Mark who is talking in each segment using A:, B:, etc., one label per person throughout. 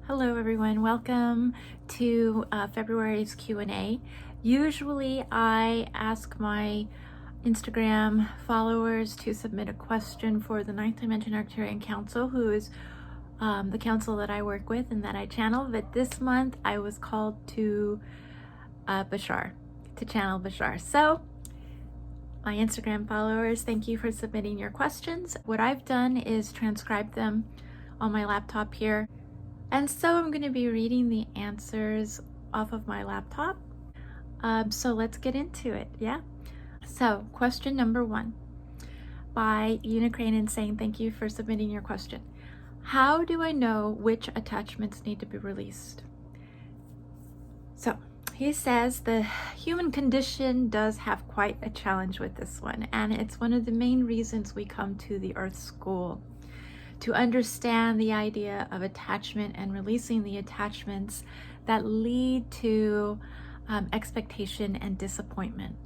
A: Hello everyone, welcome to February's Q&A. Usually I ask my Instagram followers to submit a question for the Ninth Dimension Arcturian Council, who is the council that I work with and that I channel. But this month I was called to Bashar, to channel Bashar. So my Instagram followers, thank you for submitting your questions. What I've done is transcribe them on my laptop here. And so I'm going to be reading the answers off of my laptop. So let's get into it, yeah? So question number 1 by Unicrane saying, thank you for submitting your question. How do I know which attachments need to be released? So he says the human condition does have quite a challenge with this one, and it's one of the main reasons we come to the Earth School, to understand the idea of attachment and releasing the attachments that lead to expectation and disappointment.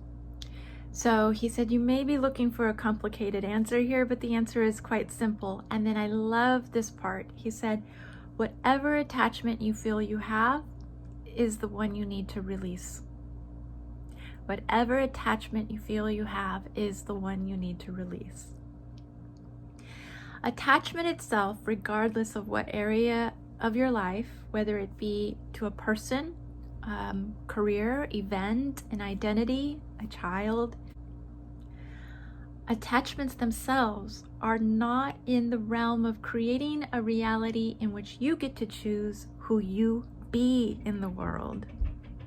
A: So he said, you may be looking for a complicated answer here, but the answer is quite simple. And then I love this part. He said, whatever attachment you feel you have is the one you need to release. Whatever attachment you feel you have is the one you need to release. Attachment itself, regardless of what area of your life, whether it be to a person, career, event, an identity, a child, attachments themselves are not in the realm of creating a reality in which you get to choose who you be in the world.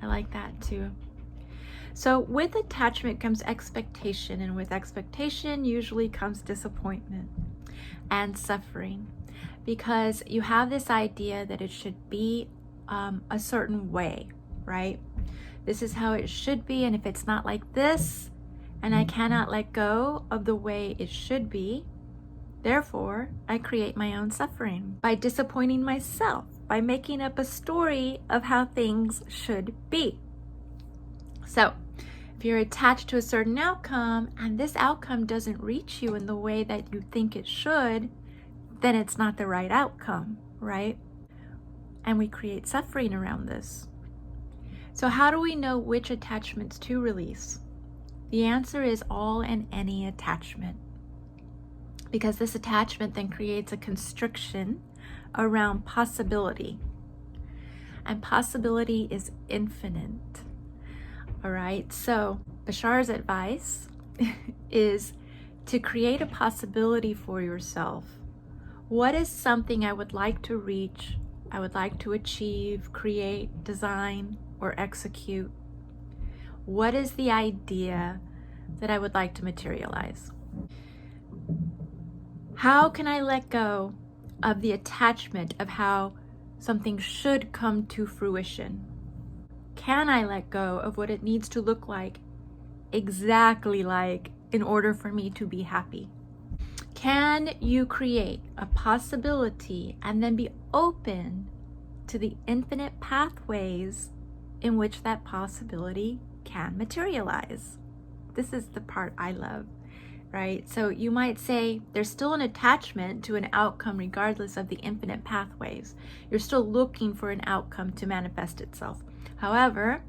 A: I like that too. So with attachment comes expectation, and with expectation usually comes disappointment and suffering, because you have this idea that it should be a certain way, right? This is how it should be, and if it's not like this, and I cannot let go of the way it should be, therefore I create my own suffering by disappointing myself, by making up a story of how things should be. So if you're attached to a certain outcome and this outcome doesn't reach you in the way that you think it should, then it's not the right outcome, right? And we create suffering around this. So how do we know which attachments to release? The answer is all and any attachment, because this attachment then creates a constriction around possibility, and possibility is infinite. All right, so Bashar's advice is to create a possibility for yourself. What is something I would like to reach, I would like to achieve, create, design, or execute? What is the idea that I would like to materialize? How can I let go of the attachment of how something should come to fruition? Can I let go of what it needs to look like, exactly like, in order for me to be happy? Can you create a possibility and then be open to the infinite pathways in which that possibility can materialize? This is the part I love, right? So you might say there's still an attachment to an outcome regardless of the infinite pathways. You're still looking for an outcome to manifest itself. However,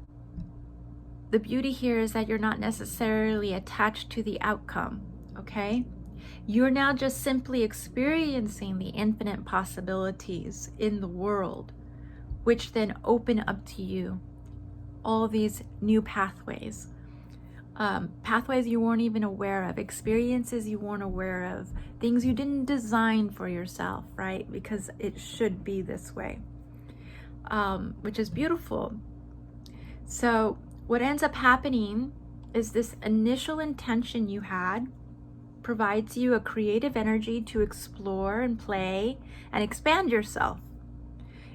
A: the beauty here is that you're not necessarily attached to the outcome, okay? You're now just simply experiencing the infinite possibilities in the world, which then open up to you all these new pathways. Pathways you weren't even aware of, experiences you weren't aware of, things you didn't design for yourself, right? Because it should be this way, which is beautiful. So what ends up happening is this initial intention you had provides you a creative energy to explore and play and expand yourself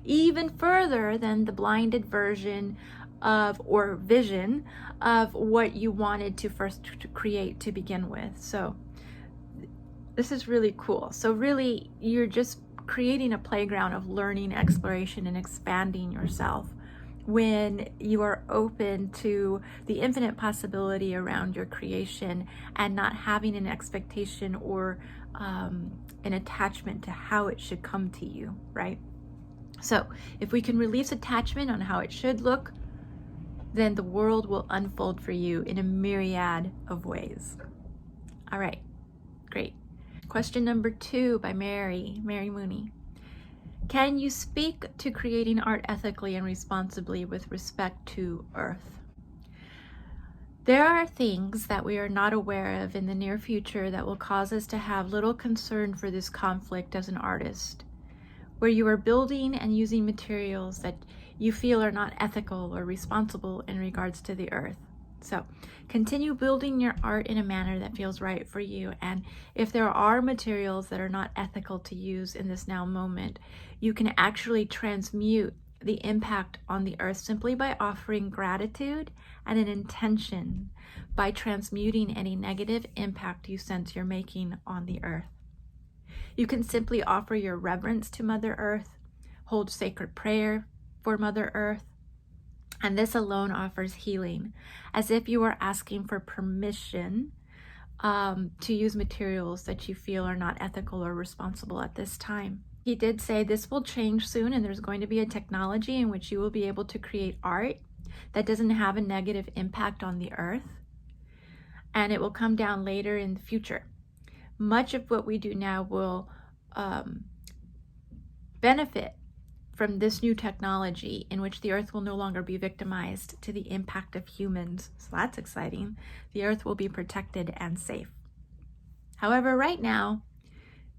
A: even further than the blinded version of, or vision of, what you wanted to first to create to begin with. So this is really cool. So really you're just creating a playground of learning, exploration, and expanding yourself when you are open to the infinite possibility around your creation and not having an expectation or an attachment to how it should come to you, right? So if we can release attachment on how it should look, then the world will unfold for you in a myriad of ways. All right, great. Question number 2 by Mary Mooney. Can you speak to creating art ethically and responsibly with respect to Earth? There are things that we are not aware of in the near future that will cause us to have little concern for this conflict as an artist, where you are building and using materials that you feel are not ethical or responsible in regards to the earth. So continue building your art in a manner that feels right for you. And if there are materials that are not ethical to use in this now moment, you can actually transmute the impact on the earth simply by offering gratitude and an intention, by transmuting any negative impact you sense you're making on the earth. You can simply offer your reverence to Mother Earth, hold sacred prayer for Mother Earth, and this alone offers healing, as if you are asking for permission to use materials that you feel are not ethical or responsible at this time. He did say this will change soon, and there's going to be a technology in which you will be able to create art that doesn't have a negative impact on the earth, and it will come down later in the future. Much of what we do now will benefit from this new technology in which the earth will no longer be victimized to the impact of humans. So that's exciting. The earth will be protected and safe. However, right now,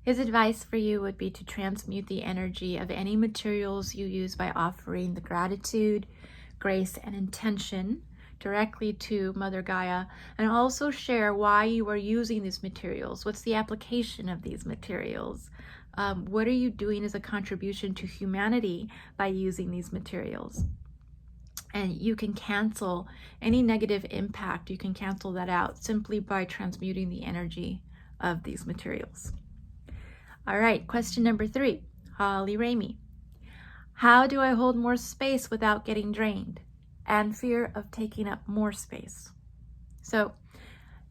A: his advice for you would be to transmute the energy of any materials you use by offering the gratitude, grace, and intention directly to Mother Gaia, and also share why you are using these materials. What's the application of these materials? What are you doing as a contribution to humanity by using these materials? And you can cancel any negative impact. You can cancel that out simply by transmuting the energy of these materials. All right, question number 3, Holly Ramey. How do I hold more space without getting drained and fear of taking up more space? So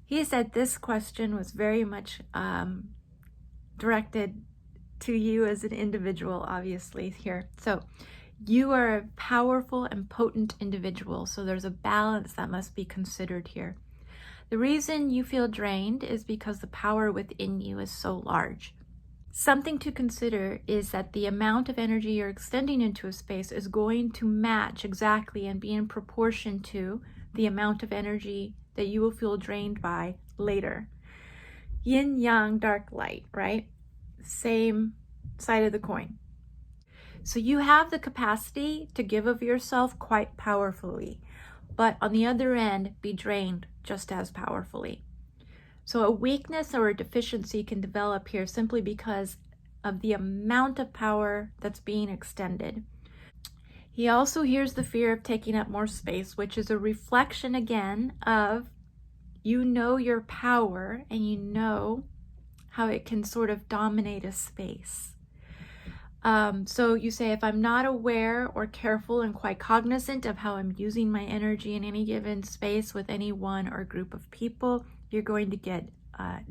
A: he said this question was very much directed to you as an individual, obviously, here. So you are a powerful and potent individual, so there's a balance that must be considered here. The reason you feel drained is because the power within you is so large. Something to consider is that the amount of energy you're extending into a space is going to match exactly and be in proportion to the amount of energy that you will feel drained by later. Yin, yang, dark, light, right? Same side of the coin. So you have the capacity to give of yourself quite powerfully, but on the other end, be drained just as powerfully. So a weakness or a deficiency can develop here simply because of the amount of power that's being extended. He also hears the fear of taking up more space, which is a reflection again of you know your power and you know how it can sort of dominate a space. So you say, if I'm not aware or careful and quite cognizant of how I'm using my energy in any given space with any one or group of people, you're going to get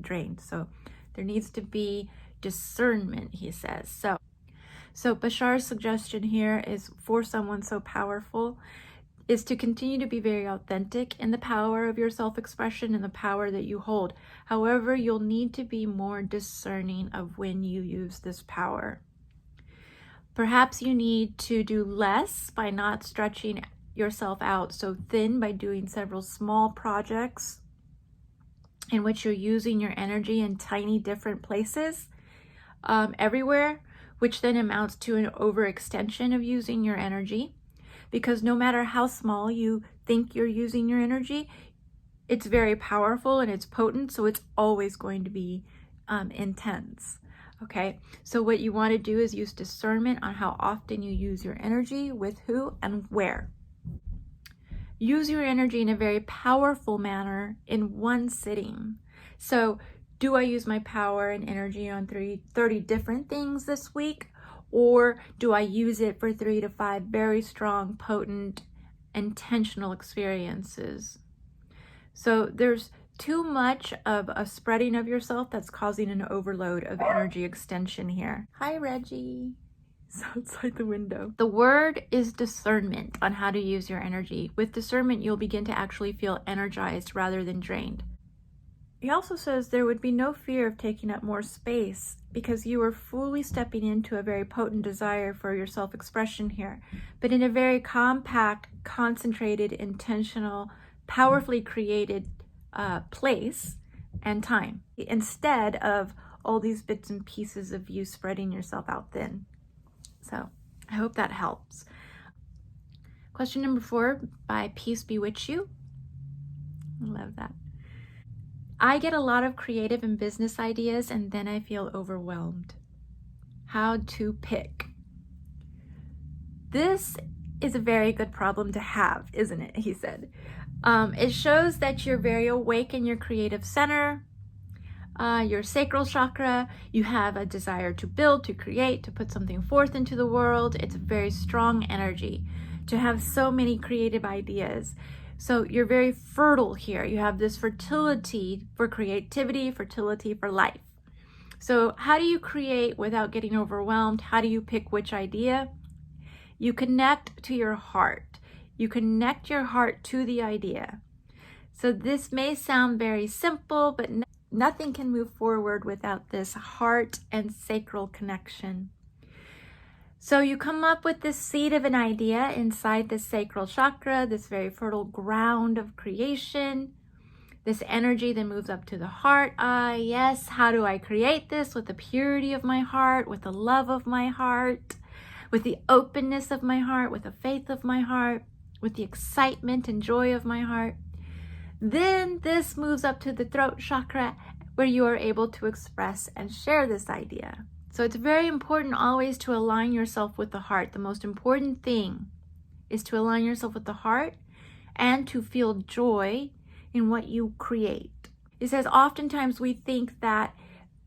A: drained. So there needs to be discernment, he says. So Bashar's suggestion here is for someone so powerful is to continue to be very authentic in the power of your self-expression and the power that you hold. However, you'll need to be more discerning of when you use this power. Perhaps you need to do less by not stretching yourself out so thin, by doing several small projects in which you're using your energy in tiny different places everywhere, which then amounts to an overextension of using your energy. Because no matter how small you think you're using your energy, it's very powerful and it's potent, so it's always going to be intense. Okay, so what you want to do is use discernment on how often you use your energy, with who and where. Use your energy in a very powerful manner in one sitting. So do I use my power and energy on 30 different things this week? Or do I use it for 3 to 5 very strong, potent, intentional experiences? So there's too much of a spreading of yourself that's causing an overload of energy extension here. Hi, Reggie. He's outside the window. The word is discernment on how to use your energy. With discernment, you'll begin to actually feel energized rather than drained. He also says there would be no fear of taking up more space because you are fully stepping into a very potent desire for your self-expression here, but in a very compact, concentrated, intentional, powerfully created place and time, instead of all these bits and pieces of you spreading yourself out thin. So I hope that helps. Question number 4 by Peace Bewitch You. I love that. I get a lot of creative and business ideas and then I feel overwhelmed. How to pick? This is a very good problem to have, isn't it? He said. It shows that you're very awake in your creative center, your sacral chakra. You have a desire to build, to create, to put something forth into the world. It's a very strong energy to have so many creative ideas. So you're very fertile here. You have this fertility for creativity, fertility for life. So how do you create without getting overwhelmed? How do you pick which idea? You connect to your heart. You connect your heart to the idea. So this may sound very simple, but nothing can move forward without this heart and sacral connection. So you come up with this seed of an idea inside the sacral chakra, this very fertile ground of creation. This energy then moves up to the heart. Yes, how do I create this? With the purity of my heart, with the love of my heart, with the openness of my heart, with the faith of my heart, with the excitement and joy of my heart. Then this moves up to the throat chakra where you are able to express and share this idea. So it's very important always to align yourself with the heart. The most important thing is to align yourself with the heart and to feel joy in what you create. It says oftentimes we think that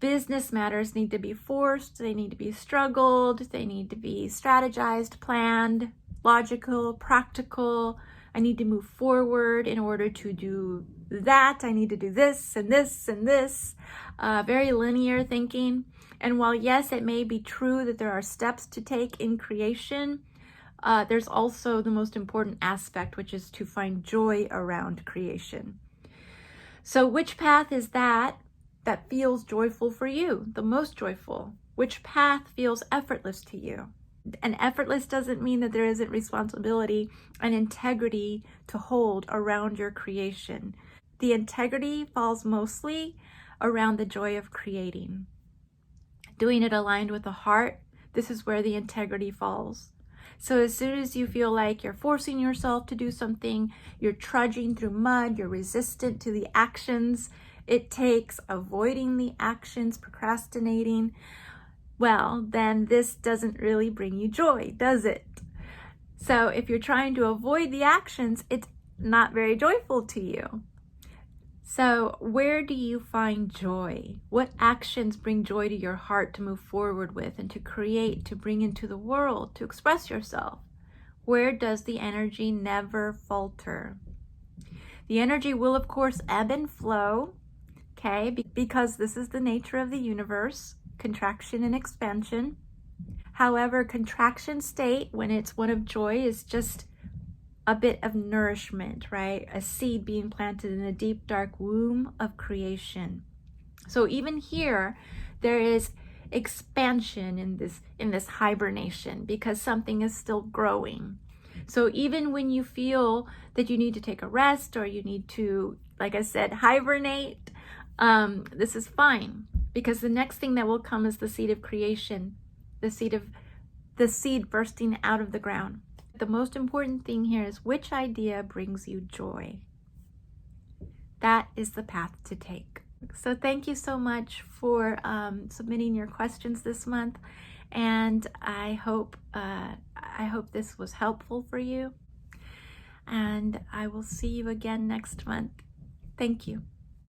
A: business matters need to be forced, they need to be struggled, they need to be strategized, planned, logical, practical. I need to move forward in order to do that. I need to do this and this and this. Very linear thinking. And while yes, it may be true that there are steps to take in creation, there's also the most important aspect, which is to find joy around creation. So which path is that feels joyful for you, the most joyful? Which path feels effortless to you? And effortless doesn't mean that there isn't responsibility and integrity to hold around your creation. The integrity falls mostly around the joy of creating. Doing it aligned with the heart, this is where the integrity falls. So as soon as you feel like you're forcing yourself to do something, you're trudging through mud, you're resistant to the actions it takes, avoiding the actions, procrastinating, well, then this doesn't really bring you joy, does it? So if you're trying to avoid the actions, it's not very joyful to you. So where do you find joy? What actions bring joy to your heart to move forward with and to create, to bring into the world, to express yourself? Where does the energy never falter? The energy will, of course, ebb and flow, okay, because this is the nature of the universe, contraction and expansion. However, contraction state, when it's one of joy, is just a bit of nourishment, right? A seed being planted in a deep, dark womb of creation. So even here, there is expansion in this hibernation because something is still growing. So even when you feel that you need to take a rest or you need to, like I said, hibernate, this is fine because the next thing that will come is the seed of creation, the seed bursting out of the ground. The most important thing here is which idea brings you joy. That is the path to take. So thank you so much for submitting your questions this month, and I hope this was helpful for you. And I will see you again next month. Thank you.